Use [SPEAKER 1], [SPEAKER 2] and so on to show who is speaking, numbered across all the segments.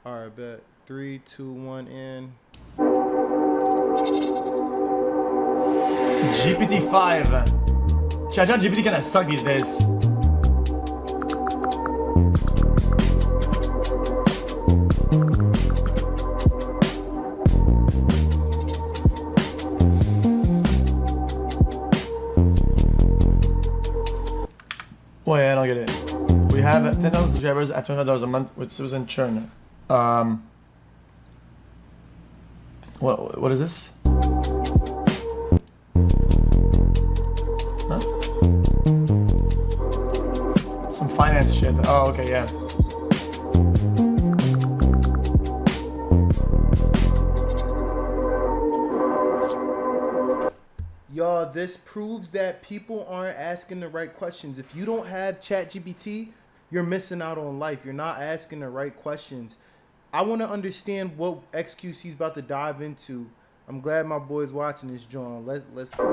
[SPEAKER 1] All right, bet. 3, 2, 1, and
[SPEAKER 2] GPT-5. Chat GPT kinda suck these days. Wait, I don't get it. We have 10,000 subscribers at $200 a month with Susan churn. What is this? Huh? Some finance shit. Oh, okay, yeah.
[SPEAKER 1] y'all, this proves that people aren't asking the right questions. If you don't have ChatGPT, you're missing out on life. You're not asking the right questions. I want to understand what xQC is about to dive into. I'm glad my boy's watching this, John. Let's dive in.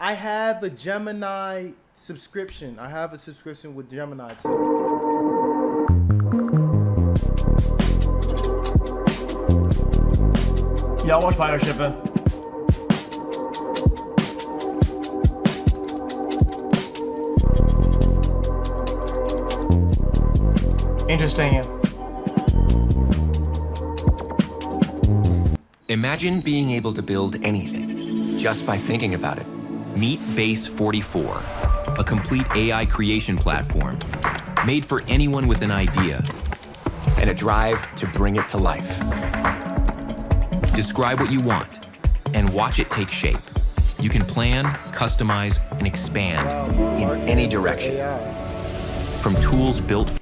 [SPEAKER 1] I have a Gemini subscription. I have a subscription with Gemini too.
[SPEAKER 2] Y'all watch Fire Shipping. Interesting.
[SPEAKER 3] Imagine being able to build anything just by thinking about it. Meet Base 44, a complete AI creation platform made for anyone with an idea and a drive to bring it to life. Describe what you want and watch it take shape. You can plan, customize, and expand in any direction. From tools built for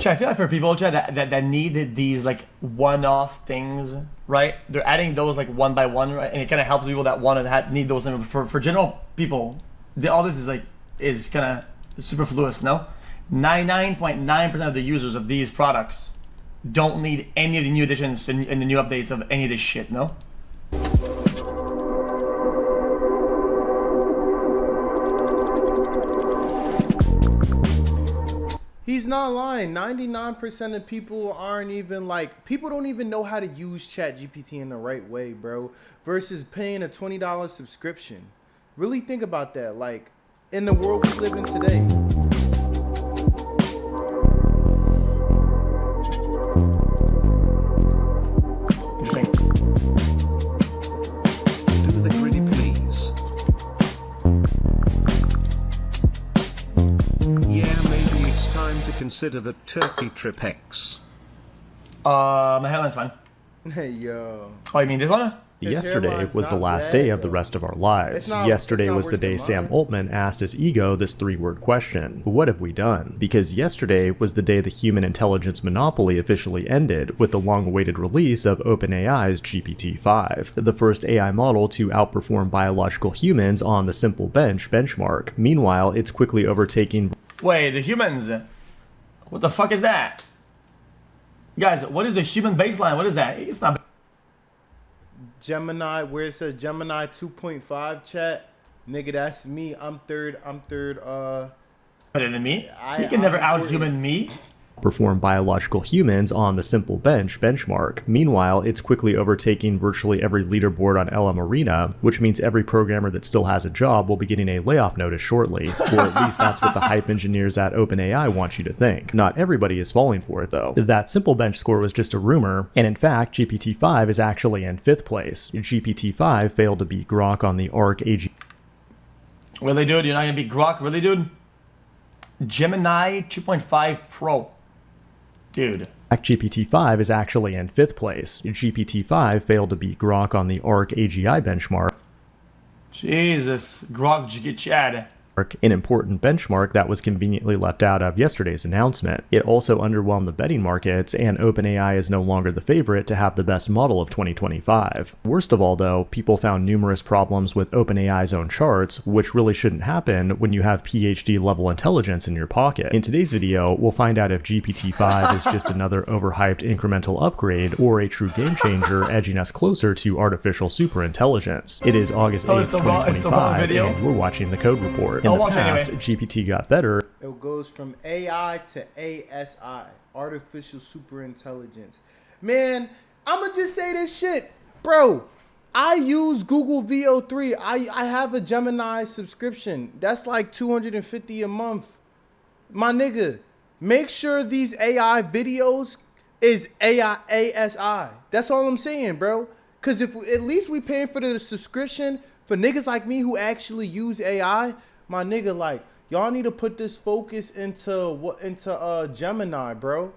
[SPEAKER 2] Chat, I feel like for people, chat, that need these like one-off things, right? They're adding those like one by one, right? And it kind of helps people that want to need those. For general people, all this is kind of superfluous. No, 99.9% of the users of these products don't need any of the new additions and the new updates of any of this shit. No.
[SPEAKER 1] He's not lying. 99% of people aren't even people don't even know how to use ChatGPT in the right way, bro. Versus paying a $20 subscription. Really think about that. Like, in the world we live in today.
[SPEAKER 2] Interesting.
[SPEAKER 4] Do the gritty, please. Yeah, maybe it's time to consider the Turkey trip X.
[SPEAKER 2] My hairline's fine.
[SPEAKER 1] Hey, yo.
[SPEAKER 2] Oh, you mean this one?
[SPEAKER 5] Yesterday
[SPEAKER 1] hairline's
[SPEAKER 5] was the
[SPEAKER 1] not
[SPEAKER 5] last
[SPEAKER 1] bad,
[SPEAKER 5] day of the
[SPEAKER 1] though.
[SPEAKER 5] rest of our lives.
[SPEAKER 1] It's
[SPEAKER 5] Yesterday
[SPEAKER 1] not
[SPEAKER 5] was the
[SPEAKER 1] worse
[SPEAKER 5] day
[SPEAKER 1] than
[SPEAKER 5] Sam
[SPEAKER 1] mine.
[SPEAKER 5] Altman asked his ego this three-word question. What have we done? Because yesterday was the day the human intelligence monopoly officially ended with the long-awaited release of OpenAI's GPT-5, the first AI model to outperform biological humans on the simple benchmark. Meanwhile, it's quickly overtaking...
[SPEAKER 2] Wait, the humans. What the fuck is that? Guys, what is the human baseline? What is that? It's not...
[SPEAKER 1] Gemini, where it says Gemini 2.5 chat, nigga, that's me. I'm third.
[SPEAKER 2] better than me.
[SPEAKER 1] I-
[SPEAKER 2] You can never
[SPEAKER 1] I'm
[SPEAKER 2] out-human me.
[SPEAKER 5] Perform biological humans on the simple benchmark. Meanwhile, it's quickly overtaking virtually every leaderboard on LM Arena, which means every programmer that still has a job will be getting a layoff notice shortly, or at least that's what the hype engineers at OpenAI want you to think. Not everybody is falling for it though. That simple bench score was just a rumor, and in fact, GPT-5 is actually in 5th place. GPT-5 failed to beat Grok on the Arc AG.
[SPEAKER 2] Really, dude? You're not gonna beat Grok? Really, dude? Gemini 2.5 Pro. Dude.
[SPEAKER 5] GPT-5 is actually in 5th place. GPT-5 failed to beat Grok on the Arc AGI benchmark.
[SPEAKER 2] Jesus. Grok Chad.
[SPEAKER 5] An important benchmark that was conveniently left out of yesterday's announcement. It also underwhelmed the betting markets, and OpenAI is no longer the favorite to have the best model of 2025. Worst of all though, people found numerous problems with OpenAI's own charts, which really shouldn't happen when you have PhD level intelligence in your pocket. In today's video, we'll find out if GPT-5 is just another overhyped incremental upgrade or a true game changer edging us closer to artificial superintelligence. It is August 8th,
[SPEAKER 2] it's the wrong
[SPEAKER 5] 2025,
[SPEAKER 2] video.
[SPEAKER 5] and we're watching the Code Report. In
[SPEAKER 2] I'll
[SPEAKER 5] the
[SPEAKER 2] watch it
[SPEAKER 5] past,
[SPEAKER 2] anyway.
[SPEAKER 5] GPT got better.
[SPEAKER 1] It goes from AI to ASI, artificial super intelligence. Man, I'ma just say this shit, bro. I use Google VO3. I have a Gemini subscription. That's like $250 a month. My nigga, make sure these AI videos is AI ASI. That's all I'm saying, bro. Cause if at least we paying for the subscription for niggas like me who actually use AI, my nigga, like y'all need to put this focus into Gemini, bro.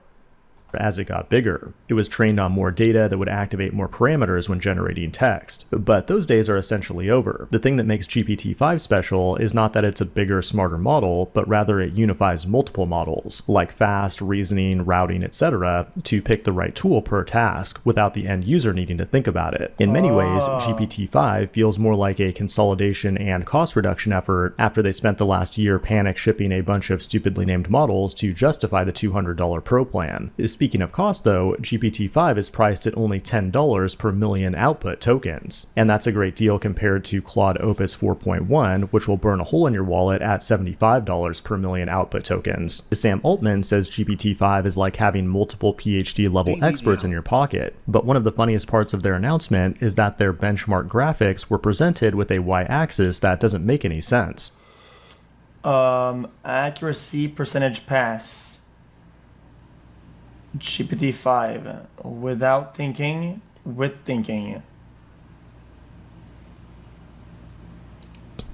[SPEAKER 5] As it got bigger, it was trained on more data that would activate more parameters when generating text. But those days are essentially over. The thing that makes GPT-5 special is not that it's a bigger, smarter model, but rather it unifies multiple models, like fast, reasoning, routing, etc., to pick the right tool per task without the end user needing to think about it. In many ways, GPT-5 feels more like a consolidation and cost reduction effort after they spent the last year panic shipping a bunch of stupidly named models to justify the $200 Pro plan. Speaking of cost though, GPT-5 is priced at only $10 per million output tokens. And that's a great deal compared to Claude Opus 4.1, which will burn a hole in your wallet at $75 per million output tokens. Sam Altman says GPT-5 is like having multiple PhD level experts in your pocket. But one of the funniest parts of their announcement is that their benchmark graphics were presented with a y-axis that doesn't make any sense.
[SPEAKER 2] Accuracy percentage pass. GPT-5 without thinking, with thinking.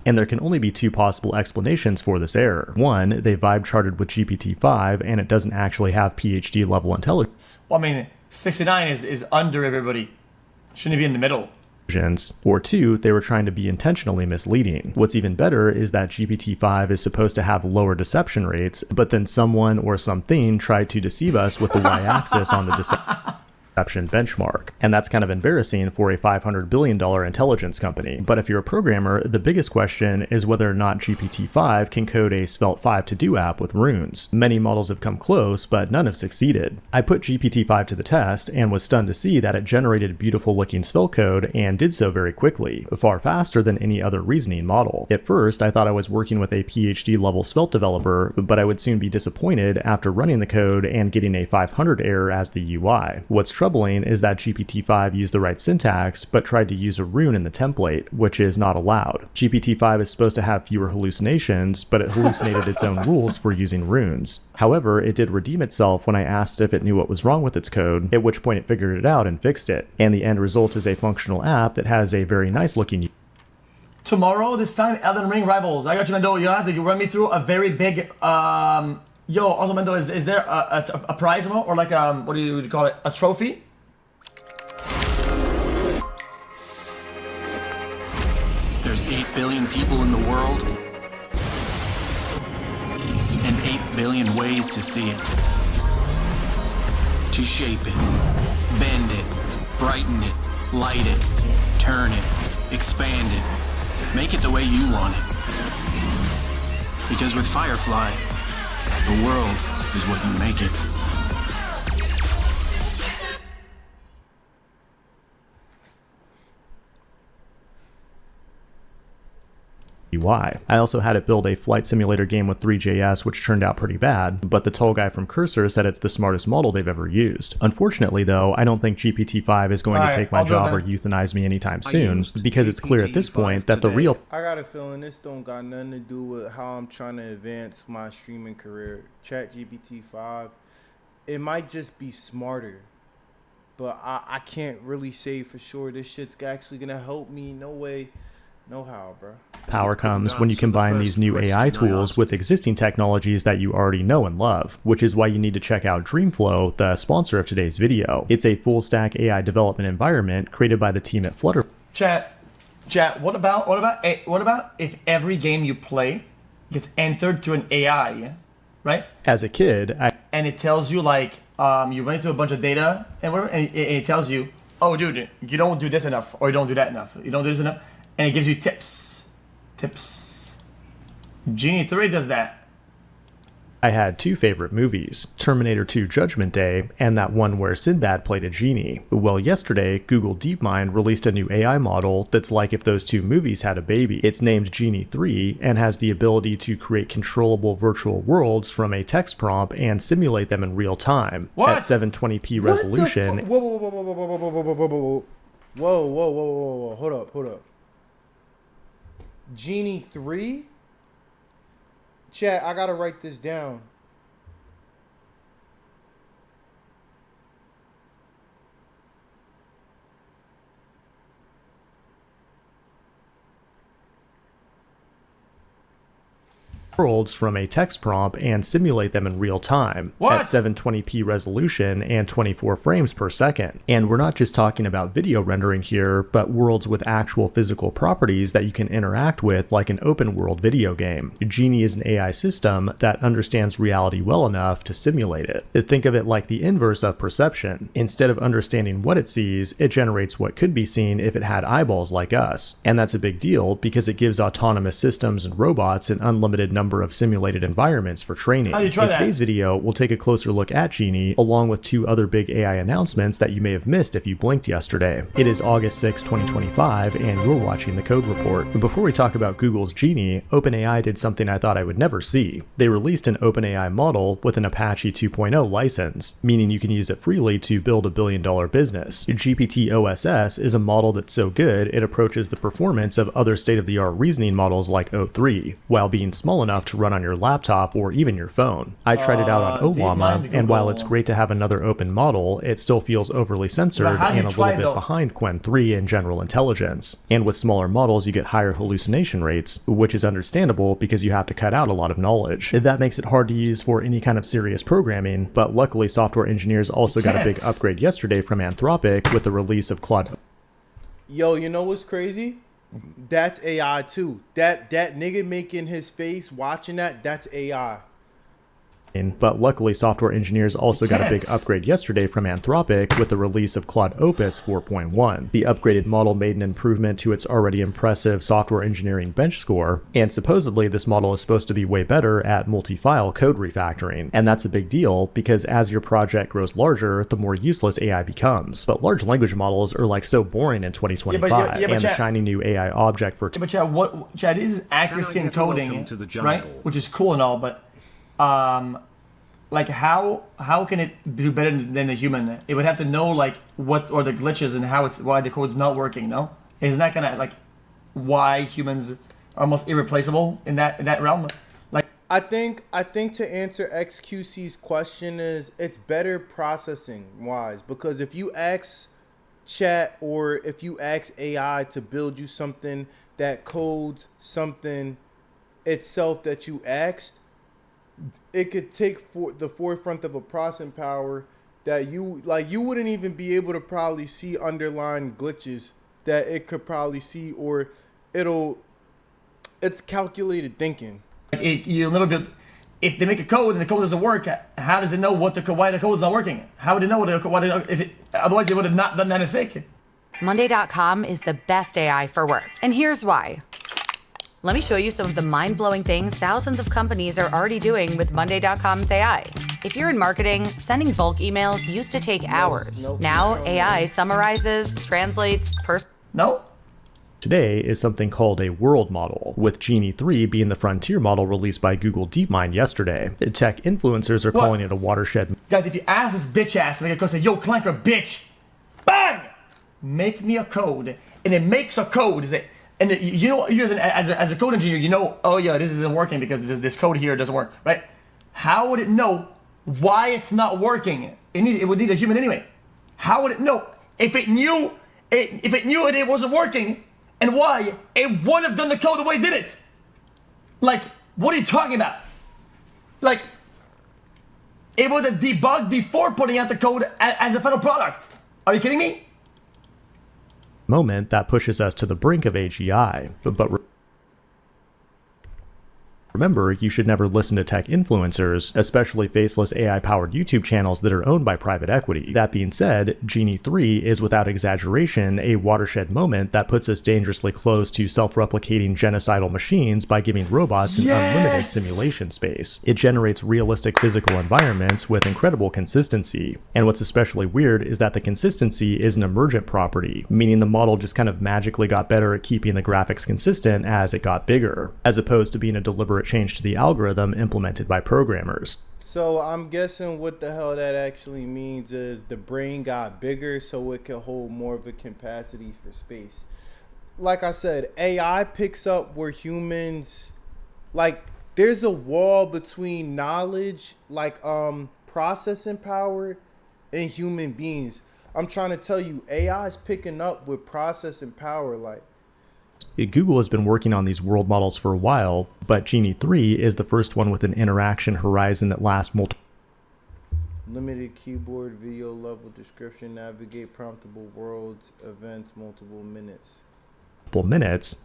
[SPEAKER 5] And there can only be two possible explanations for this error. One, they vibe charted with GPT-5 and it doesn't actually have PhD level intelligence.
[SPEAKER 2] Well, I mean, 69 is under everybody. Shouldn't it be in the middle?
[SPEAKER 5] Or two, they were trying to be intentionally misleading. What's even better is that GPT-5 is supposed to have lower deception rates, but then someone or something tried to deceive us with the y-axis on the deception benchmark. And that's kind of embarrassing for a $500 billion intelligence company. But if you're a programmer, the biggest question is whether or not GPT-5 can code a Svelte 5to-do app with runes. Many models have come close, but none have succeeded. I put GPT-5 to the test and was stunned to see that it generated beautiful looking Svelte code and did so very quickly, far faster than any other reasoning model. At first, I thought I was working with a PhD level Svelte developer, but I would soon be disappointed after running the code and getting a 500 error as the UI. What's troubling is that GPT-5 used the right syntax, but tried to use a rune in the template, which is not allowed. GPT-5 is supposed to have fewer hallucinations, but it hallucinated its own rules for using runes. However, it did redeem itself when I asked if it knew what was wrong with its code, at which point it figured it out and fixed it. And the end result is a functional app that has a very nice looking.
[SPEAKER 2] Tomorrow, this time, Elden Ring Rivals. I got you, Mendo. You have to run me through a very big, Yo, also, Mendo, is there a prize or like, what do you call it? A trophy?
[SPEAKER 6] There's 8 billion people in the world, and 8 billion ways to see it. To shape it, bend it, brighten it, light it, turn it, expand it, make it the way you want it. Because with Firefly, the world is what you make it.
[SPEAKER 5] UI. I also had it build a flight simulator game with Three.js, which turned out pretty bad, but the tall guy from Cursor said it's the smartest model they've ever used. Unfortunately though, I don't think GPT-5 is going to take my job or euthanize me anytime soon, because it's clear at this point that the real...
[SPEAKER 1] I got a feeling this don't got nothing to do with how I'm trying to advance my streaming career. ChatGPT-5, it might just be smarter, but I can't really say for sure this shit's actually gonna help me. No way. No how, bro.
[SPEAKER 5] Power comes when you combine these new AI tools with existing technologies that you already know and love, which is why you need to check out Dreamflow, the sponsor of today's video. It's a full-stack AI development environment created by the team at Flutter.
[SPEAKER 2] Chat, what about if every game you play gets entered to an AI, right?
[SPEAKER 5] As a kid,
[SPEAKER 2] and it tells you like you run into a bunch of data and whatever, and it tells you, oh dude, you don't do this enough, or you don't do that enough, you don't do this enough. And it gives you tips. Genie 3 does that.
[SPEAKER 5] I had two favorite movies, Terminator 2 Judgment Day and that one where Sinbad played a genie. Well, yesterday, Google DeepMind released a new AI model that's like if those two movies had a baby. It's named Genie 3 and has the ability to create controllable virtual worlds from a text prompt and simulate them in real time at 720p resolution.
[SPEAKER 1] Whoa. Hold up. Genie 3? Chat, I gotta write this down.
[SPEAKER 5] Worlds from a text prompt and simulate them in real time at 720p resolution and 24 frames per second. And we're not just talking about video rendering here, but worlds with actual physical properties that you can interact with like an open world video game. Genie is an AI system that understands reality well enough to simulate it. Think of it like the inverse of perception. Instead of understanding what it sees, it generates what could be seen if it had eyeballs like us. And that's a big deal because it gives autonomous systems and robots an unlimited number of simulated environments for training. In today's video, we'll take a closer look at Genie, along with two other big AI announcements that you may have missed if you blinked yesterday. It is August 6, 2025, and you're watching the Code Report. But before we talk about Google's Genie, OpenAI did something I thought I would never see. They released an OpenAI model with an Apache 2.0 license, meaning you can use it freely to build $1 billion business. GPT-OSS is a model that's so good it approaches the performance of other state-of-the-art reasoning models like O3, while being small enough to run on your laptop or even your phone. I tried it out on Ollama, and while it's great to have another open model, it still feels overly censored and a little bit behind Qwen 3 in general intelligence. And with smaller models, you get higher hallucination rates, which is understandable because you have to cut out a lot of knowledge. That makes it hard to use for any kind of serious programming, but luckily software engineers also got a big upgrade yesterday from Anthropic with the release of Claude.
[SPEAKER 1] Yo, you know what's crazy? That's AI too. That nigga making his face watching that's AI.
[SPEAKER 5] But luckily, software engineers also got a big upgrade yesterday from Anthropic with the release of Claude Opus 4.1. The upgraded model made an improvement to its already impressive software engineering bench score, and supposedly this model is supposed to be way better at multi-file code refactoring. And that's a big deal because as your project grows larger, the more useless AI becomes. But large language models are like so boring in 2025, and the shiny new AI object for...
[SPEAKER 2] But Chad, this is accuracy and coding, right? Which is cool and all, but like how can it do better than a human? It would have to know like what are the glitches and why the code's not working. No, isn't that gonna like why humans are almost irreplaceable in that realm? Like
[SPEAKER 1] I think to answer xQC's question is it's better processing wise, because if you ask chat or if you ask AI to build you something that codes something itself that you asked, it could take the forefront of a processing power that you wouldn't even be able to probably see underlying glitches that it could probably see, or it's calculated thinking.
[SPEAKER 2] You'll never be. If they make a code and the code doesn't work, how does it know why the code is not working? How would it know otherwise it would have not done that mistake?
[SPEAKER 7] Monday.com is the best AI for work, and here's why. Let me show you some of the mind-blowing things thousands of companies are already doing with Monday.com's AI. If you're in marketing, sending bulk emails used to take hours. Now AI summarizes, translates,
[SPEAKER 2] No?
[SPEAKER 5] Today is something called a world model, with Genie 3 being the frontier model released by Google DeepMind yesterday. Tech influencers are calling it a watershed.
[SPEAKER 2] Guys, if you ask this bitch ass, make a code, say, yo, Clanker, bitch, bang! Make me a code, and it makes a code. And you know, as a code engineer, you know, oh yeah, this isn't working because this code here doesn't work, right? How would it know why it's not working? It would need a human anyway. How would it know? If it knew it wasn't working and why, it would have done the code the way it did it. Like, what are you talking about? Like, it would have debugged before putting out the code as a final product. Are you kidding me?
[SPEAKER 5] Moment that pushes us to the brink of AGI, but Remember, you should never listen to tech influencers, especially faceless AI-powered YouTube channels that are owned by private equity. That being said, Genie 3 is without exaggeration a watershed moment that puts us dangerously close to self-replicating genocidal machines by giving robots an unlimited simulation space. It generates realistic physical environments with incredible consistency. And what's especially weird is that the consistency is an emergent property, meaning the model just kind of magically got better at keeping the graphics consistent as it got bigger, as opposed to being a deliberate change to the algorithm implemented by programmers.
[SPEAKER 1] So I'm guessing what the hell that actually means is the brain got bigger so it can hold more of a capacity for space. Like I said, AI picks up where humans, like, there's a wall between knowledge, like processing power, and human beings. I'm trying to tell you, AI is picking up with processing power, like.
[SPEAKER 5] Google has been working on these world models for a while, but Genie 3 is the first one with an interaction horizon that lasts multiple
[SPEAKER 1] Limited keyboard, video level description, navigate promptable worlds, events, multiple minutes.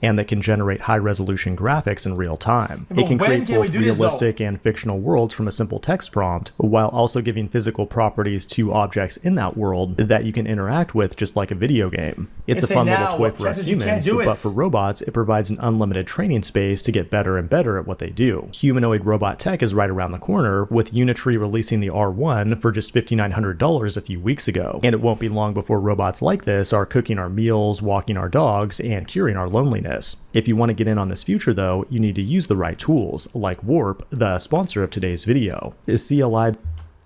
[SPEAKER 5] And that can generate high-resolution graphics in real time.
[SPEAKER 2] But
[SPEAKER 5] It can
[SPEAKER 2] when
[SPEAKER 5] create
[SPEAKER 2] can we
[SPEAKER 5] both
[SPEAKER 2] do this,
[SPEAKER 5] realistic and fictional worlds from a simple text prompt, while also giving physical properties to objects in that world that you can interact with just like a video game. It's a fun little toy for us humans, but for robots, it provides an unlimited training space to get better and better at what they do. Humanoid robot tech is right around the corner, with Unitree releasing the R1 for just $5,900 a few weeks ago. And it won't be long before robots like this are cooking our meals, walking our dogs, and curing our loneliness. If you want to get in on this future though, you need to use the right tools, like Warp, the sponsor of today's video. Is CLI...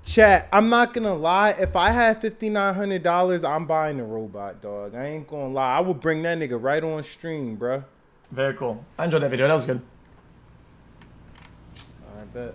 [SPEAKER 1] Chat, I'm not gonna lie, if I had $5,900, I'm buying a robot, dog. I ain't gonna lie. I would bring that nigga right on stream, bruh.
[SPEAKER 2] Very cool. I enjoyed that video. That was good.
[SPEAKER 1] I bet.